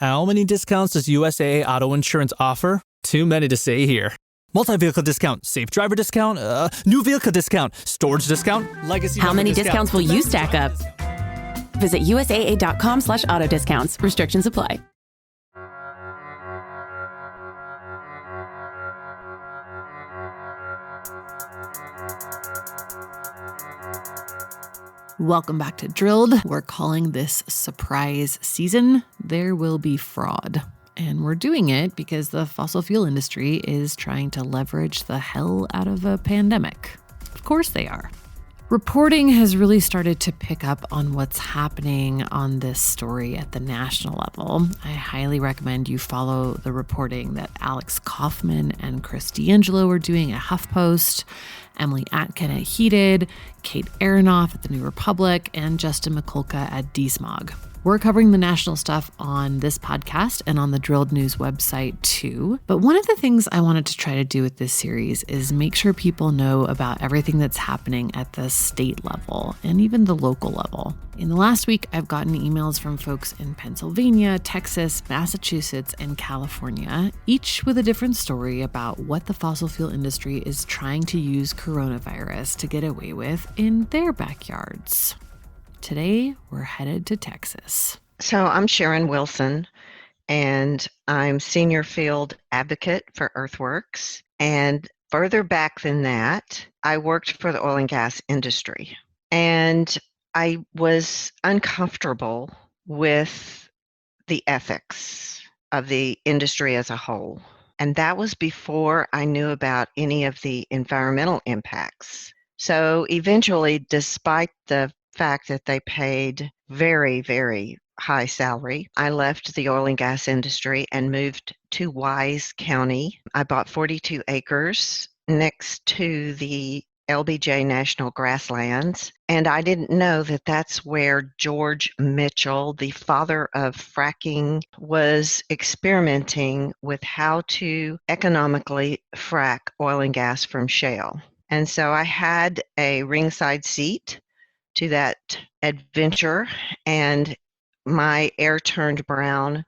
How many discounts does USAA Auto Insurance offer? Too many to say here. Multi-vehicle discount, safe driver discount, new vehicle discount, storage discount, legacy. How many discounts will you stack up? Visit USAA.com/auto discounts. Restrictions apply. Welcome back to Drilled. We're calling this surprise season. There will be fraud. And we're doing it because the fossil fuel industry is trying to leverage the hell out of a pandemic. Of course they are. Reporting has really started to pick up on what's happening on this story at the national level. I highly recommend you follow the reporting that Alex Kaufman and Chris D'Angelo are doing at HuffPost, Emily Atkin at Heated, Kate Aronoff at The New Republic, and Justin Mikulka at DSMOG. We're covering the national stuff on this podcast and on the Drilled News website too. But one of the things I wanted to try to do with this series is make sure people know about everything that's happening at the state level and even the local level. In the last week, I've gotten emails from folks in Pennsylvania, Texas, Massachusetts, and California, each with a different story about what the fossil fuel industry is trying to use coronavirus to get away with in their backyards. Today, we're headed to Texas. So I'm Sharon Wilson, and I'm senior field advocate for Earthworks. And further back than that, I worked for the oil and gas industry. And I was uncomfortable with the ethics of the industry as a whole. And that was before I knew about any of the environmental impacts. So eventually, despite the fact that they paid very, very high salary, I left the oil and gas industry and moved to Wise County. I bought 42 acres next to the LBJ National Grasslands, and I didn't know that that's where George Mitchell, the father of fracking, was experimenting with how to economically frack oil and gas from shale. And so I had a ringside seat to that adventure, and my air turned brown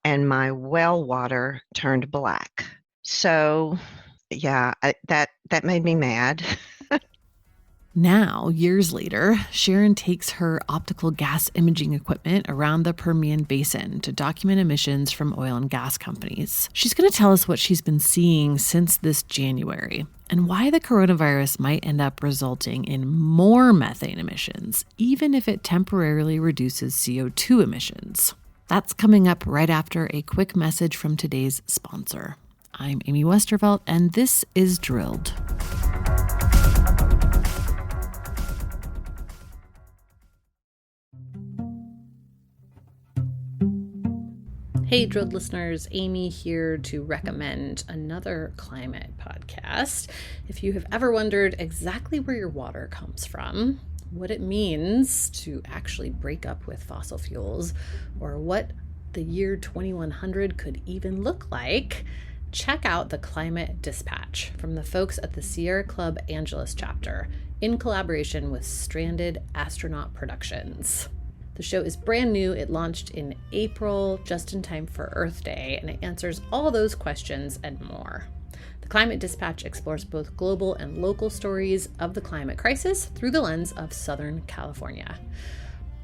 and my well water turned black. So yeah, that made me mad. Now, years later, Sharon takes her optical gas imaging equipment around the Permian Basin to document emissions from oil and gas companies. She's going to tell us what she's been seeing since this January and why the coronavirus might end up resulting in more methane emissions, even if it temporarily reduces CO2 emissions. That's coming up right after a quick message from today's sponsor. I'm Amy Westervelt, and this is Drilled. Hey, Drilled listeners, Amy here to recommend another climate podcast. If you have ever wondered exactly where your water comes from, what it means to actually break up with fossil fuels, or what the year 2100 could even look like, check out the Climate Dispatch from the folks at the Sierra Club Angeles chapter in collaboration with Stranded Astronaut Productions. The show is brand new. It launched in April, just in time for Earth Day, and it answers all those questions and more. The Climate Dispatch explores both global and local stories of the climate crisis through the lens of Southern California.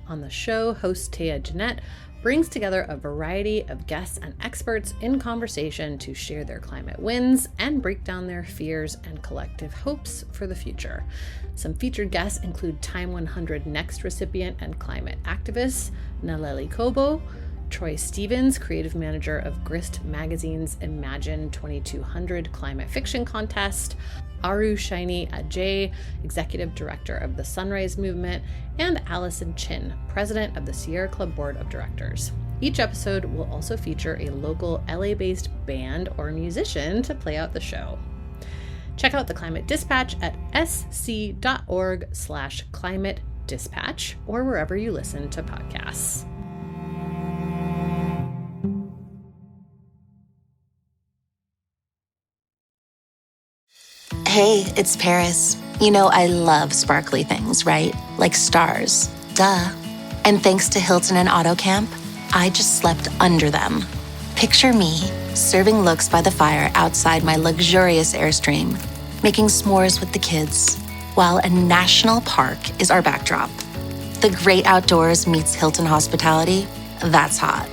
On the show, host Taya Jeanette brings together a variety of guests and experts in conversation to share their climate wins and break down their fears and collective hopes for the future. Some featured guests include Time 100 Next recipient and climate activist Naleli Kobo, Troy Stevens, creative manager of Grist Magazine's Imagine 2200 Climate Fiction Contest, Aru Shaini Ajay, executive director of the Sunrise Movement, and Allison Chin, president of the Sierra Club Board of Directors. Each episode will also feature a local LA-based band or musician to play out the show. Check out the Climate Dispatch at sc.org/climate dispatch or wherever you listen to podcasts. Hey, it's Paris. You know I love sparkly things, right? Like stars. Duh. And thanks to Hilton and AutoCamp, I just slept under them. Picture me serving looks by the fire outside my luxurious Airstream, making s'mores with the kids, while a national park is our backdrop. The great outdoors meets Hilton hospitality. That's hot.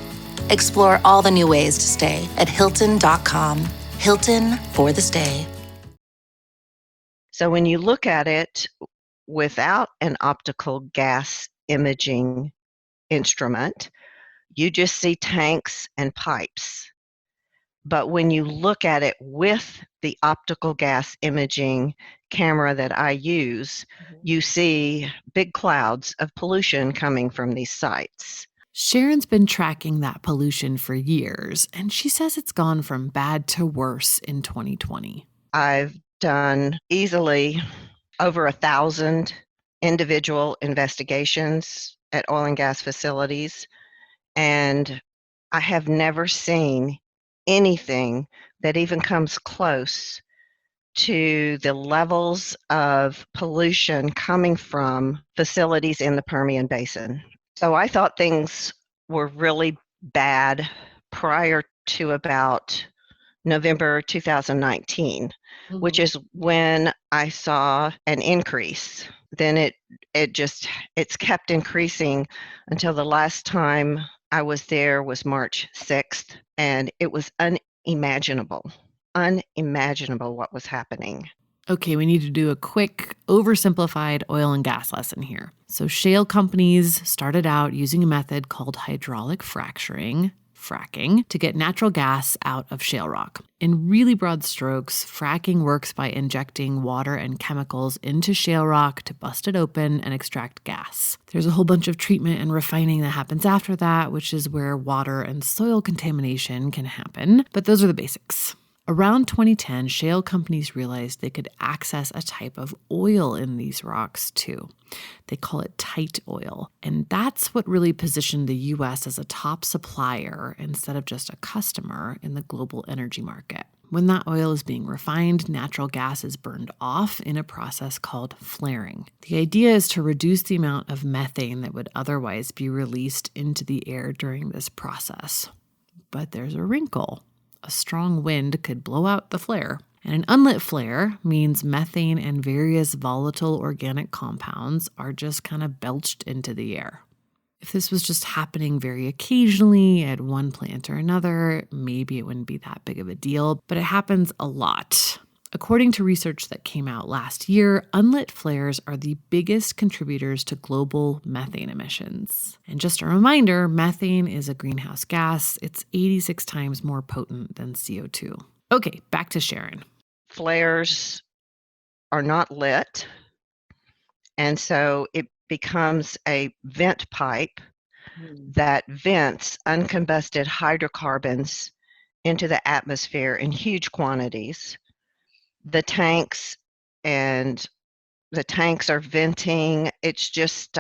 Explore all the new ways to stay at Hilton.com. Hilton for the stay. So when you look at it without an optical gas imaging instrument, you just see tanks and pipes. But when you look at it with the optical gas imaging camera that I use, you see big clouds of pollution coming from these sites. Sharon's been tracking that pollution for years, and she says it's gone from bad to worse in 2020. I've done easily over 1,000 individual investigations at oil and gas facilities, and I have never seen anything that even comes close to the levels of pollution coming from facilities in the Permian Basin. So I thought things were really bad prior to about November 2019, which is when I saw an increase. Then it's kept increasing until the last time I was there was March 6th, and it was unimaginable what was happening. Okay, we need to do a quick, oversimplified oil and gas lesson here. So shale companies started out using a method called hydraulic fracking, to get natural gas out of shale rock. In really broad strokes, fracking works by injecting water and chemicals into shale rock to bust it open and extract gas. There's a whole bunch of treatment and refining that happens after that, which is where water and soil contamination can happen, but those are the basics. Around 2010, shale companies realized they could access a type of oil in these rocks too. They call it tight oil, and that's what really positioned the U.S. as a top supplier instead of just a customer in the global energy market. When that oil is being refined, natural gas is burned off in a process called flaring. The idea is to reduce the amount of methane that would otherwise be released into the air during this process. But there's a wrinkle. A strong wind could blow out the flare. And an unlit flare means methane and various volatile organic compounds are just kind of belched into the air. If this was just happening very occasionally at one plant or another, maybe it wouldn't be that big of a deal, but it happens a lot. According to research that came out last year, unlit flares are the biggest contributors to global methane emissions. And just a reminder, methane is a greenhouse gas. It's 86 times more potent than CO2. Okay, back to Sharon. Flares are not lit, and so it becomes a vent pipe that vents uncombusted hydrocarbons into the atmosphere in huge quantities. The tanks are venting. It's just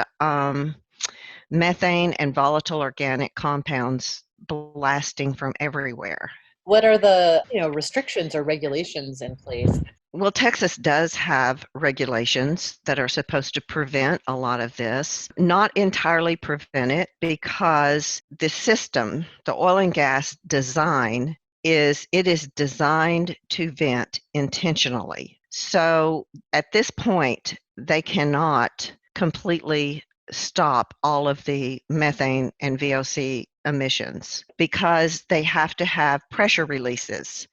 methane and volatile organic compounds blasting from everywhere. What are the restrictions or regulations in place? Well, Texas does have regulations that are supposed to prevent a lot of this, not entirely prevent it, because the system, the oil and gas design, is designed to vent intentionally. So at this point, they cannot completely stop all of the methane and VOC emissions because they have to have pressure releases.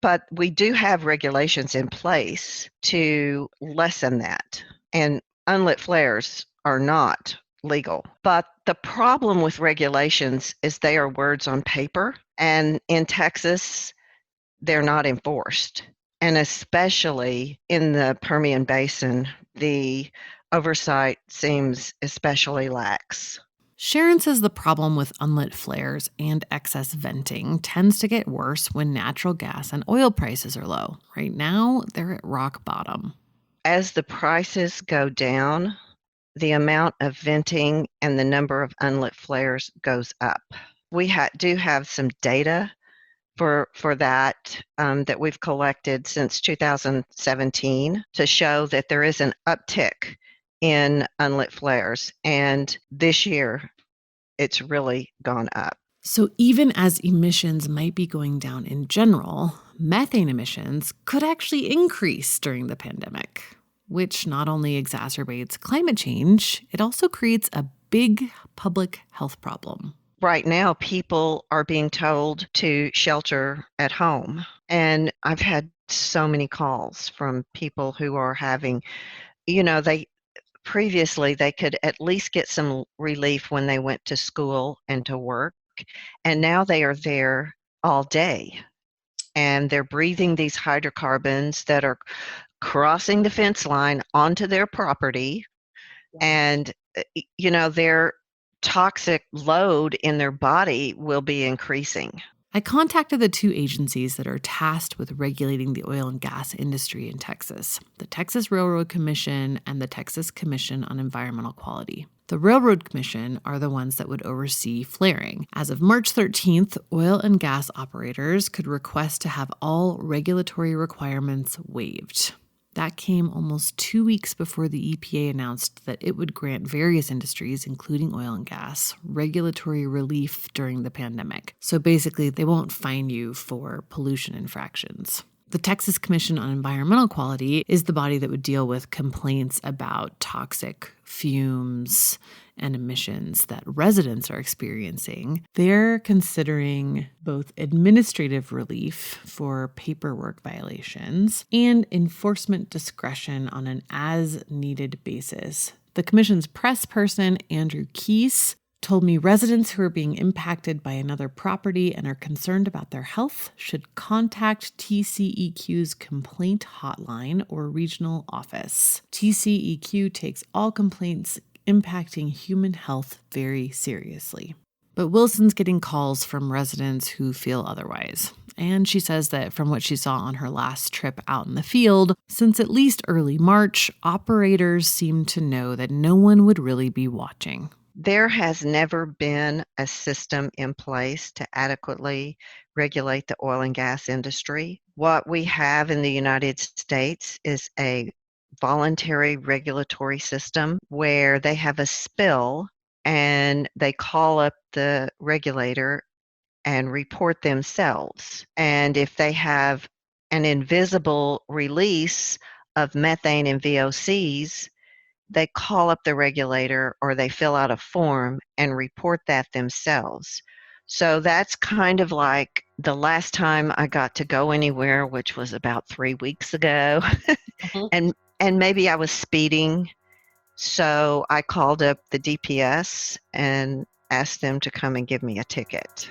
But we do have regulations in place to lessen that, and unlit flares are not legal. But the problem with regulations is they are words on paper, and in Texas, they're not enforced. And especially in the Permian Basin, the oversight seems especially lax. Sharon says the problem with unlit flares and excess venting tends to get worse when natural gas and oil prices are low. Right now, they're at rock bottom. As the prices go down, the amount of venting and the number of unlit flares goes up. We do have some data for that that we've collected since 2017 to show that there is an uptick in unlit flares. And this year, it's really gone up. So even as emissions might be going down in general, methane emissions could actually increase during the pandemic, which not only exacerbates climate change, it also creates a big public health problem. Right now, people are being told to shelter at home. And I've had so many calls from people who are having, previously they could at least get some relief when they went to school and to work. And now they are there all day. And they're breathing these hydrocarbons that are crossing the fence line onto their property. And, their toxic load in their body will be increasing. I contacted the two agencies that are tasked with regulating the oil and gas industry in Texas, the Texas Railroad Commission and the Texas Commission on Environmental Quality. The Railroad Commission are the ones that would oversee flaring. As of March 13th, oil and gas operators could request to have all regulatory requirements waived. That came almost 2 weeks before the EPA announced that it would grant various industries, including oil and gas, regulatory relief during the pandemic. So basically, they won't fine you for pollution infractions. The Texas Commission on Environmental Quality is the body that would deal with complaints about toxic fumes and emissions that residents are experiencing. They're considering both administrative relief for paperwork violations and enforcement discretion on an as-needed basis. The commission's press person, Andrew Keese, told me residents who are being impacted by another property and are concerned about their health should contact TCEQ's complaint hotline or regional office. TCEQ takes all complaints impacting human health very seriously. But Wilson's getting calls from residents who feel otherwise. And she says that from what she saw on her last trip out in the field, since at least early March, operators seemed to know that no one would really be watching. There has never been a system in place to adequately regulate the oil and gas industry. What we have in the United States is a voluntary regulatory system where they have a spill and they call up the regulator and report themselves. And if they have an invisible release of methane and VOCs, they call up the regulator or they fill out a form and report that themselves. So that's kind of like the last time I got to go anywhere, which was about 3 weeks ago. Mm-hmm. And maybe I was speeding. So I called up the DPS and asked them to come and give me a ticket.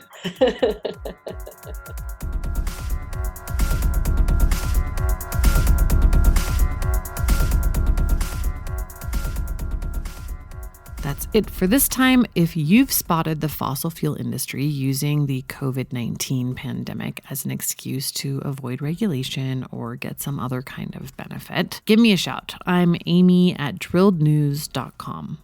That's it for this time. If you've spotted the fossil fuel industry using the COVID-19 pandemic as an excuse to avoid regulation or get some other kind of benefit, give me a shout. I'm Amy at drillednews.com.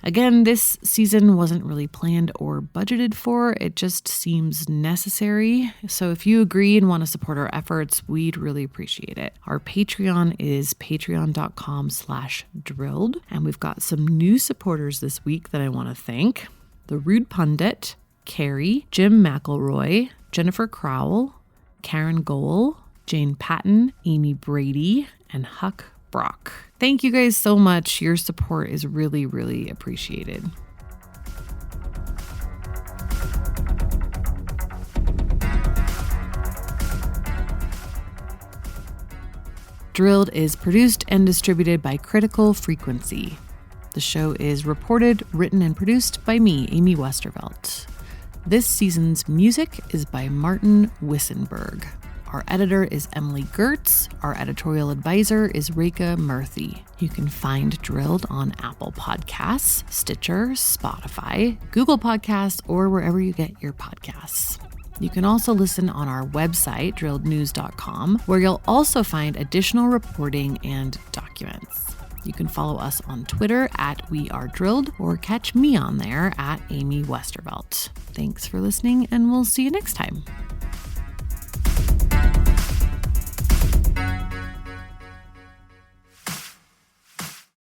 Again, this season wasn't really planned or budgeted for. It just seems necessary. So if you agree and want to support our efforts, we'd really appreciate it. Our Patreon is patreon.com/drilled. And we've got some new supporters this week that I want to thank. The Rude Pundit, Carrie, Jim McElroy, Jennifer Crowell, Karen Gohl, Jane Patton, Amy Brady, and Huck Brock. Thank you guys so much. Your support is really, really appreciated. Drilled is produced and distributed by Critical Frequency. The show is reported, written, and produced by me, Amy Westervelt. This season's music is by Martin Wissenberg. Our editor is Emily Gertz. Our editorial advisor is Reka Murthy. You can find Drilled on Apple Podcasts, Stitcher, Spotify, Google Podcasts, or wherever you get your podcasts. You can also listen on our website, drillednews.com, where you'll also find additional reporting and documents. You can follow us on Twitter at WeAreDrilled or catch me on there at Amy Westervelt. Thanks for listening, and we'll see you next time.